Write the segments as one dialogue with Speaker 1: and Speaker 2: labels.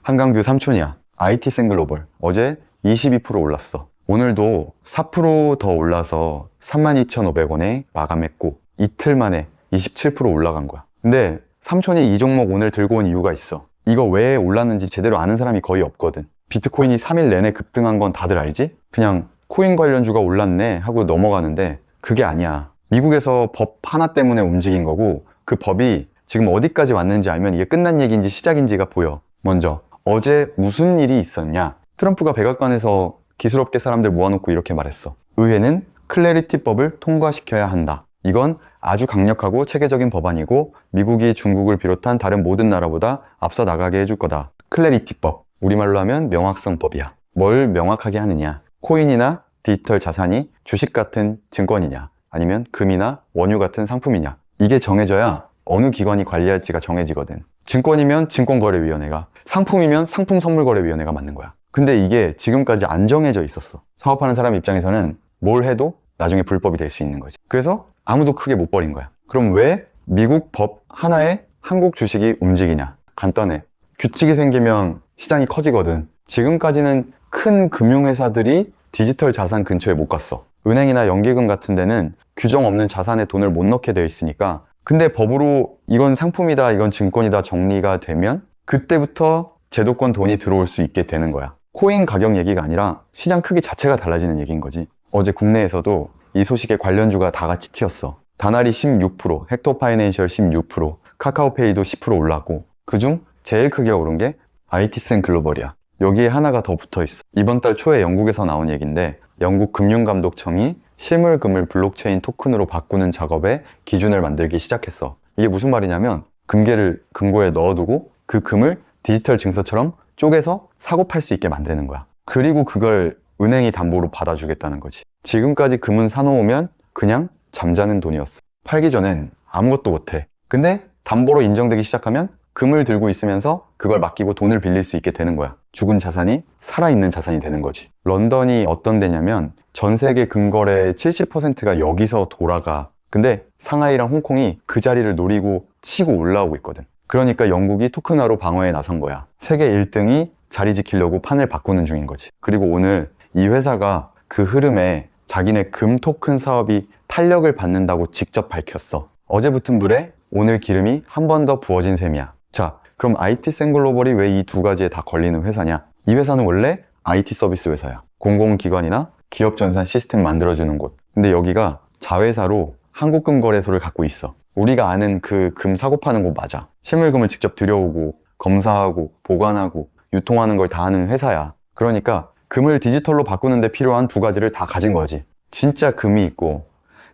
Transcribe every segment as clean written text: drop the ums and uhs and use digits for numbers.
Speaker 1: 한강뷰 삼촌이야. IT센 글로벌. 어제 22% 올랐어. 오늘도 4% 더 올라서 32,500원에 마감했고 이틀 만에 27% 올라간 거야. 근데 삼촌이 이 종목 오늘 들고 온 이유가 있어. 이거 왜 올랐는지 제대로 아는 사람이 거의 없거든. 비트코인이 3일 내내 급등한 건 다들 알지? 그냥 코인 관련주가 올랐네 하고 넘어가는데 그게 아니야. 미국에서 법 하나 때문에 움직인 거고 그 법이 지금 어디까지 왔는지 알면 이게 끝난 얘기인지 시작인지가 보여. 먼저 어제 무슨 일이 있었냐? 트럼프가 백악관에서 기술업계 사람들 모아놓고 이렇게 말했어. 의회는 클래리티법을 통과시켜야 한다. 이건 아주 강력하고 체계적인 법안이고 미국이 중국을 비롯한 다른 모든 나라보다 앞서 나가게 해줄 거다. 클래리티법. 우리말로 하면 명확성법이야. 뭘 명확하게 하느냐? 코인이나 디지털 자산이 주식 같은 증권이냐? 아니면 금이나 원유 같은 상품이냐? 이게 정해져야 어느 기관이 관리할지가 정해지거든. 증권이면 증권거래위원회가, 상품이면 상품선물거래위원회가 맞는 거야. 근데 이게 지금까지 안 정해져 있었어. 사업하는 사람 입장에서는 뭘 해도 나중에 불법이 될 수 있는 거지. 그래서 아무도 크게 못 버린 거야. 그럼 왜 미국 법 하나에 한국 주식이 움직이냐? 간단해. 규칙이 생기면 시장이 커지거든. 지금까지는 큰 금융회사들이 디지털 자산 근처에 못 갔어. 은행이나 연기금 같은 데는 규정 없는 자산에 돈을 못 넣게 되어 있으니까. 근데 법으로 이건 상품이다, 이건 증권이다 정리가 되면 그때부터 제도권 돈이 들어올 수 있게 되는 거야. 코인 가격 얘기가 아니라 시장 크기 자체가 달라지는 얘기인 거지. 어제 국내에서도 이 소식에 관련주가 다 같이 튀었어. 다나리 16%, 헥토파이낸셜 16%, 카카오페이도 10% 올랐고 그중 제일 크게 오른 게 IT센 글로벌이야. 여기에 하나가 더 붙어 있어. 이번 달 초에 영국에서 나온 얘기인데 영국 금융감독청이 실물금을 블록체인 토큰으로 바꾸는 작업에 기준을 만들기 시작했어. 이게 무슨 말이냐면 금괴를 금고에 넣어두고 그 금을 디지털 증서처럼 쪼개서 사고 팔 수 있게 만드는 거야. 그리고 그걸 은행이 담보로 받아주겠다는 거지. 지금까지 금은 사놓으면 그냥 잠자는 돈이었어. 팔기 전엔 아무것도 못해. 근데 담보로 인정되기 시작하면 금을 들고 있으면서 그걸 맡기고 돈을 빌릴 수 있게 되는 거야. 죽은 자산이 살아있는 자산이 되는 거지. 런던이 어떤 데냐면 전 세계 금거래의 70%가 여기서 돌아가. 근데 상하이랑 홍콩이 그 자리를 노리고 치고 올라오고 있거든. 그러니까 영국이 토큰화로 방어에 나선 거야. 세계 1등이 자리 지키려고 판을 바꾸는 중인 거지. 그리고 오늘 이 회사가 그 흐름에 자기네 금 토큰 사업이 탄력을 받는다고 직접 밝혔어. 어제 붙은 불에 오늘 기름이 한 번 더 부어진 셈이야. 자, 그럼 IT센 글로벌이 왜 이 두 가지에 다 걸리는 회사냐? 이 회사는 원래 IT 서비스 회사야. 공공기관이나 기업 전산 시스템 만들어주는 곳. 근데 여기가 자회사로 한국금거래소를 갖고 있어. 우리가 아는 그 금 사고 파는 곳 맞아. 실물금을 직접 들여오고 검사하고 보관하고 유통하는 걸 다 하는 회사야. 그러니까 금을 디지털로 바꾸는 데 필요한 두 가지를 다 가진 거지. 진짜 금이 있고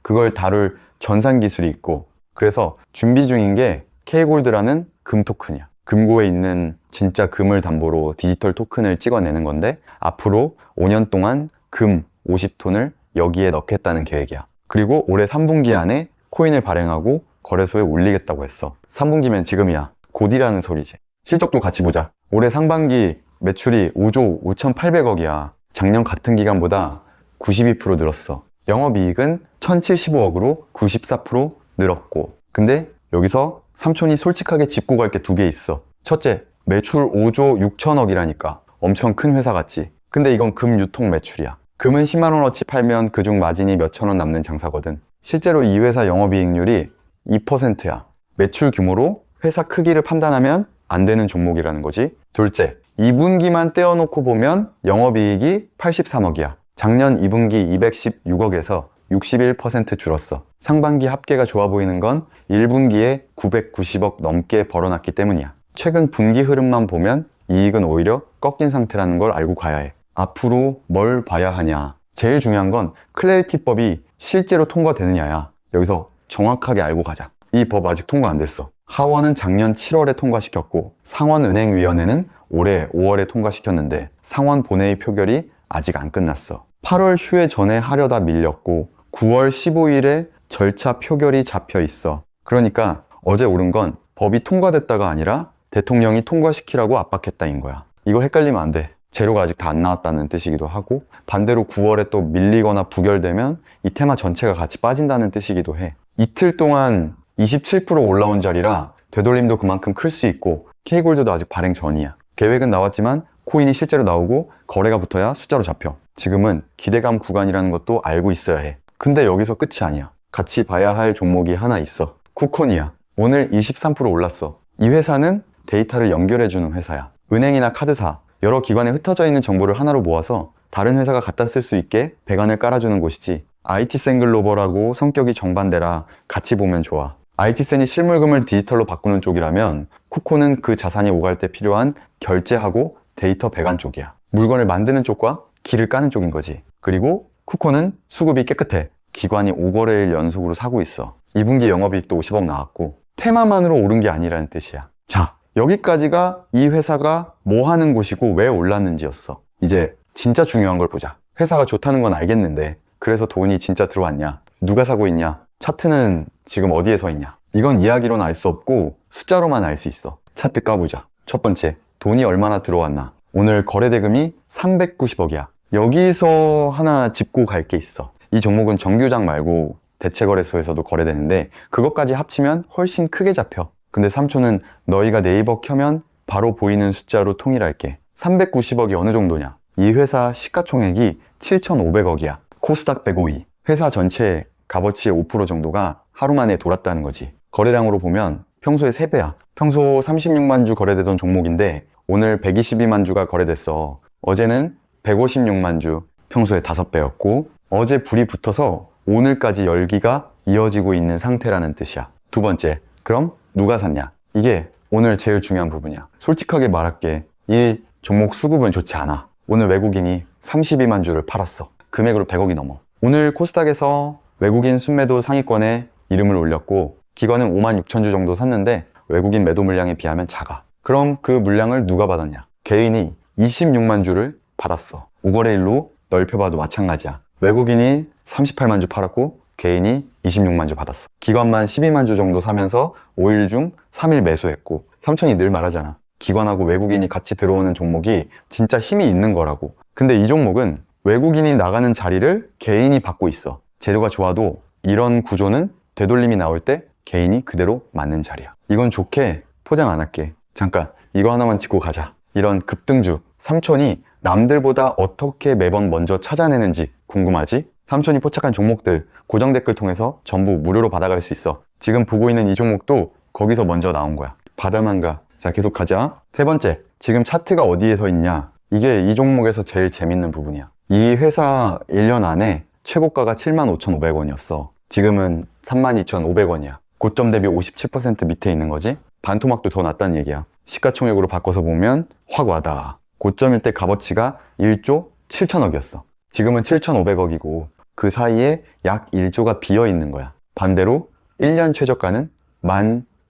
Speaker 1: 그걸 다룰 전산 기술이 있고. 그래서 준비 중인 게 K골드라는 금 토큰이야. 금고에 있는 진짜 금을 담보로 디지털 토큰을 찍어내는 건데 앞으로 5년 동안 금 50톤을 여기에 넣겠다는 계획이야. 그리고 올해 3분기 안에 코인을 발행하고 거래소에 올리겠다고 했어. 3분기면 지금이야. 곧이라는 소리지. 실적도 같이 보자. 올해 상반기 매출이 5조 5,800억이야. 작년 같은 기간보다 92% 늘었어. 영업이익은 1,075억으로 94% 늘었고. 근데 여기서 삼촌이 솔직하게 짚고 갈 게 두 개 있어. 첫째, 매출 5조 6천억이라니까. 엄청 큰 회사 같지? 근데 이건 금 유통 매출이야. 금은 10만 원어치 팔면 그중 마진이 몇천 원 남는 장사거든. 실제로 이 회사 영업이익률이 2%야. 매출 규모로 회사 크기를 판단하면 안 되는 종목이라는 거지. 둘째, 2분기만 떼어놓고 보면 영업이익이 83억이야. 작년 2분기 216억에서 61% 줄었어. 상반기 합계가 좋아 보이는 건 1분기에 990억 넘게 벌어놨기 때문이야. 최근 분기 흐름만 보면 이익은 오히려 꺾인 상태라는 걸 알고 가야 해. 앞으로 뭘 봐야 하냐. 제일 중요한 건 클래리티법이 실제로 통과되느냐야. 여기서 정확하게 알고 가자. 이 법 아직 통과 안 됐어. 하원은 작년 7월에 통과시켰고 상원은행위원회는 올해 5월에 통과시켰는데 상원 본회의 표결이 아직 안 끝났어. 8월 휴회 전에 하려다 밀렸고 9월 15일에 절차 표결이 잡혀 있어. 그러니까 어제 오른 건 법이 통과됐다가 아니라 대통령이 통과시키라고 압박했다인 거야. 이거 헷갈리면 안 돼. 재료가 아직 다 안 나왔다는 뜻이기도 하고 반대로 9월에 또 밀리거나 부결되면 이 테마 전체가 같이 빠진다는 뜻이기도 해. 이틀 동안 27% 올라온 자리라 되돌림도 그만큼 클 수 있고 K골드도 아직 발행 전이야. 계획은 나왔지만 코인이 실제로 나오고 거래가 붙어야 숫자로 잡혀. 지금은 기대감 구간이라는 것도 알고 있어야 해. 근데 여기서 끝이 아니야. 같이 봐야 할 종목이 하나 있어. 쿠콘이야. 오늘 23% 올랐어. 이 회사는 데이터를 연결해주는 회사야. 은행이나 카드사, 여러 기관에 흩어져 있는 정보를 하나로 모아서 다른 회사가 갖다 쓸 수 있게 배관을 깔아주는 곳이지. IT센글로벌하고 성격이 정반대라 같이 보면 좋아. IT센이 실물금을 디지털로 바꾸는 쪽이라면 쿠콘은 그 자산이 오갈 때 필요한 결제하고 데이터 배관 쪽이야. 물건을 만드는 쪽과 길을 까는 쪽인 거지. 그리고 쿠콘은 수급이 깨끗해. 기관이 5거래일 연속으로 사고 있어. 2분기 영업이익도 50억 나왔고 테마만으로 오른 게 아니라는 뜻이야. 자, 여기까지가 이 회사가 뭐 하는 곳이고 왜 올랐는지였어. 이제 진짜 중요한 걸 보자. 회사가 좋다는 건 알겠는데 그래서 돈이 진짜 들어왔냐? 누가 사고 있냐? 차트는 지금 어디에 서 있냐? 이건 이야기로는 알 수 없고 숫자로만 알 수 있어. 차트 까보자. 첫 번째, 돈이 얼마나 들어왔나? 오늘 거래대금이 390억이야. 여기서 하나 짚고 갈 게 있어. 이 종목은 정규장 말고 대체거래소에서도 거래되는데 그것까지 합치면 훨씬 크게 잡혀. 근데 삼촌은 너희가 네이버 켜면 바로 보이는 숫자로 통일할게. 390억이 어느 정도냐? 이 회사 시가총액이 7,500억이야. 코스닥 105위. 회사 전체 값어치의 5% 정도가 하루 만에 돌았다는 거지. 거래량으로 보면 평소에 3배야. 평소 36만 주 거래되던 종목인데 오늘 122만 주가 거래됐어. 어제는 156만 주, 평소에 5배였고 어제 불이 붙어서 오늘까지 열기가 이어지고 있는 상태라는 뜻이야. 두 번째, 그럼 누가 샀냐? 이게 오늘 제일 중요한 부분이야. 솔직하게 말할게. 이 종목 수급은 좋지 않아. 오늘 외국인이 32만 주를 팔았어. 금액으로 100억이 넘어. 오늘 코스닥에서 외국인 순매도 상위권에 이름을 올렸고 기관은 5만 6천 주 정도 샀는데 외국인 매도 물량에 비하면 작아. 그럼 그 물량을 누가 받았냐? 개인이 26만 주를 받았어. 5거래일로 넓혀봐도 마찬가지야. 외국인이 38만 주 팔았고 개인이 26만 주 받았어. 기관만 12만 주 정도 사면서 5일 중 3일 매수했고 삼촌이 늘 말하잖아. 기관하고 외국인이 같이 들어오는 종목이 진짜 힘이 있는 거라고. 근데 이 종목은 외국인이 나가는 자리를 개인이 받고 있어. 재료가 좋아도 이런 구조는 되돌림이 나올 때 개인이 그대로 맞는 자리야. 이건 좋게 포장 안 할게. 잠깐 이거 하나만 짚고 가자. 이런 급등주, 삼촌이 남들보다 어떻게 매번 먼저 찾아내는지 궁금하지? 삼촌이 포착한 종목들 고정 댓글 통해서 전부 무료로 받아갈 수 있어. 지금 보고 있는 이 종목도 거기서 먼저 나온 거야. 받아만 가. 자, 계속 가자. 세 번째, 지금 차트가 어디에 서 있냐? 이게 이 종목에서 제일 재밌는 부분이야. 이 회사 1년 안에 최고가가 75,500원이었어. 지금은 32,500원이야. 고점 대비 57% 밑에 있는 거지? 반토막도 더 낮다는 얘기야. 시가총액으로 바꿔서 보면 확 와닿아. 고점일 때 값어치가 1조 7천억이었어. 지금은 7,500억이고 그 사이에 약 1조가 비어 있는 거야. 반대로 1년 최저가는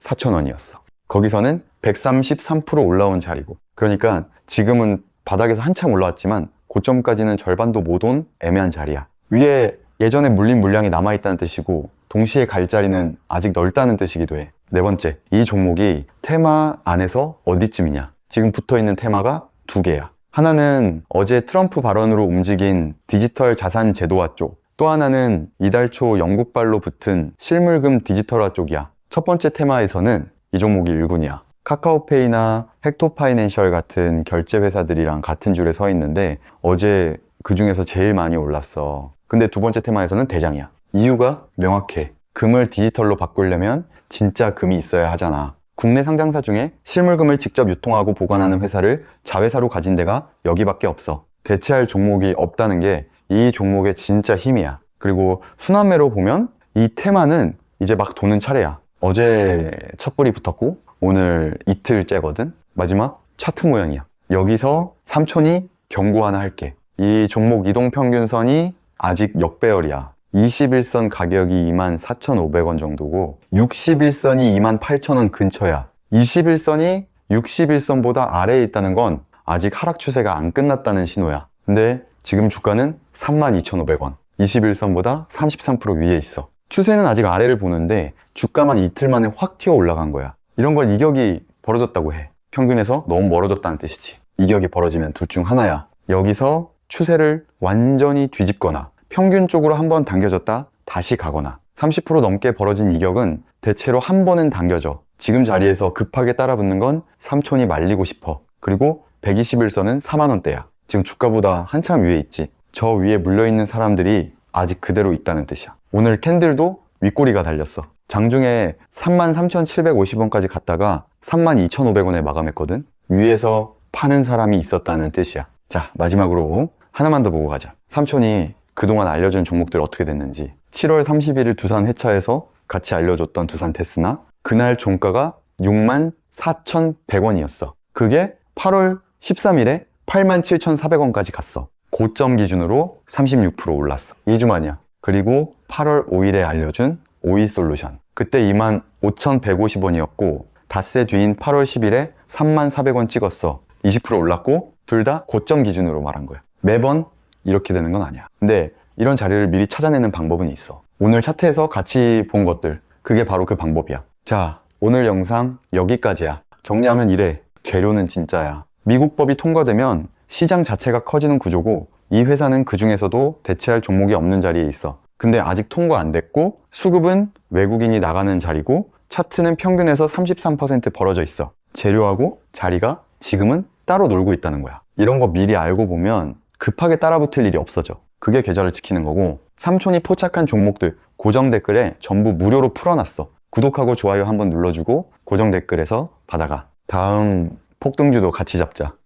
Speaker 1: 14,000원이었어. 거기서는 133% 올라온 자리고. 그러니까 지금은 바닥에서 한참 올라왔지만 고점까지는 절반도 못 온 애매한 자리야. 위에 예전에 물린 물량이 남아있다는 뜻이고 동시에 갈 자리는 아직 넓다는 뜻이기도 해. 네 번째, 이 종목이 테마 안에서 어디쯤이냐? 지금 붙어있는 테마가 두 개야. 하나는 어제 트럼프 발언으로 움직인 디지털 자산 제도화 쪽, 또 하나는 이달 초 영국발로 붙은 실물금 디지털화 쪽이야. 첫 번째 테마에서는 이 종목이 1군이야. 카카오페이나 헥토파이낸셜 같은 결제 회사들이랑 같은 줄에 서 있는데 어제 그 중에서 제일 많이 올랐어. 근데 두 번째 테마에서는 대장이야. 이유가 명확해. 금을 디지털로 바꾸려면 진짜 금이 있어야 하잖아. 국내 상장사 중에 실물금을 직접 유통하고 보관하는 회사를 자회사로 가진 데가 여기밖에 없어. 대체할 종목이 없다는 게 이 종목의 진짜 힘이야. 그리고 순환매로 보면 이 테마는 이제 막 도는 차례야. 어제 첫 불이 붙었고 오늘 이틀째거든. 마지막 차트 모양이야. 여기서 삼촌이 경고 하나 할게. 이 종목 이동평균선이 아직 역배열이야. 21선 가격이 24,500원 정도고 61선이 28,000원 근처야. 21선이 61선보다 아래에 있다는 건 아직 하락 추세가 안 끝났다는 신호야. 근데 지금 주가는 32,500원. 21선보다 33% 위에 있어. 추세는 아직 아래를 보는데 주가만 이틀 만에 확 튀어 올라간 거야. 이런 걸 이격이 벌어졌다고 해. 평균에서 너무 멀어졌다는 뜻이지. 이격이 벌어지면 둘 중 하나야. 여기서 추세를 완전히 뒤집거나 평균 쪽으로 한번 당겨졌다 다시 가거나 30% 넘게 벌어진 이격은 대체로 한 번은 당겨져. 지금 자리에서 급하게 따라붙는 건 삼촌이 말리고 싶어. 그리고 121선은 4만원대야. 지금 주가보다 한참 위에 있지. 저 위에 물려있는 사람들이 아직 그대로 있다는 뜻이야. 오늘 캔들도 윗꼬리가 달렸어. 장중에 33,750원까지 갔다가 32,500원에 마감했거든. 위에서 파는 사람이 있었다는 뜻이야. 자, 마지막으로 하나만 더 보고 가자. 삼촌이 그동안 알려준 종목들 어떻게 됐는지. 7월 31일 두산 회차에서 같이 알려줬던 두산 테스나, 그날 종가가 64,100원이었어. 그게 8월 13일에 87,400원까지 갔어. 고점 기준으로 36% 올랐어. 2주 만이야. 그리고 8월 5일에 알려준 오이솔루션. 그때 25,150원이었고 닷새 뒤인 8월 10일에 34,400원 찍었어. 20% 올랐고 둘 다 고점 기준으로 말한 거야. 매번 이렇게 되는 건 아니야. 근데 이런 자리를 미리 찾아내는 방법은 있어. 오늘 차트에서 같이 본 것들, 그게 바로 그 방법이야. 자, 오늘 영상 여기까지야. 정리하면 이래. 재료는 진짜야. 미국 법이 통과되면 시장 자체가 커지는 구조고 이 회사는 그 중에서도 대체할 종목이 없는 자리에 있어. 근데 아직 통과 안 됐고 수급은 외국인이 나가는 자리고 차트는 평균에서 33% 벌어져 있어. 재료하고 자리가 지금은 따로 놀고 있다는 거야. 이런 거 미리 알고 보면 급하게 따라붙을 일이 없어져. 그게 계좌를 지키는 거고, 삼촌이 포착한 종목들 고정 댓글에 전부 무료로 풀어놨어. 구독하고 좋아요 한번 눌러주고 고정 댓글에서 받아가. 다음 폭등주도 같이 잡자.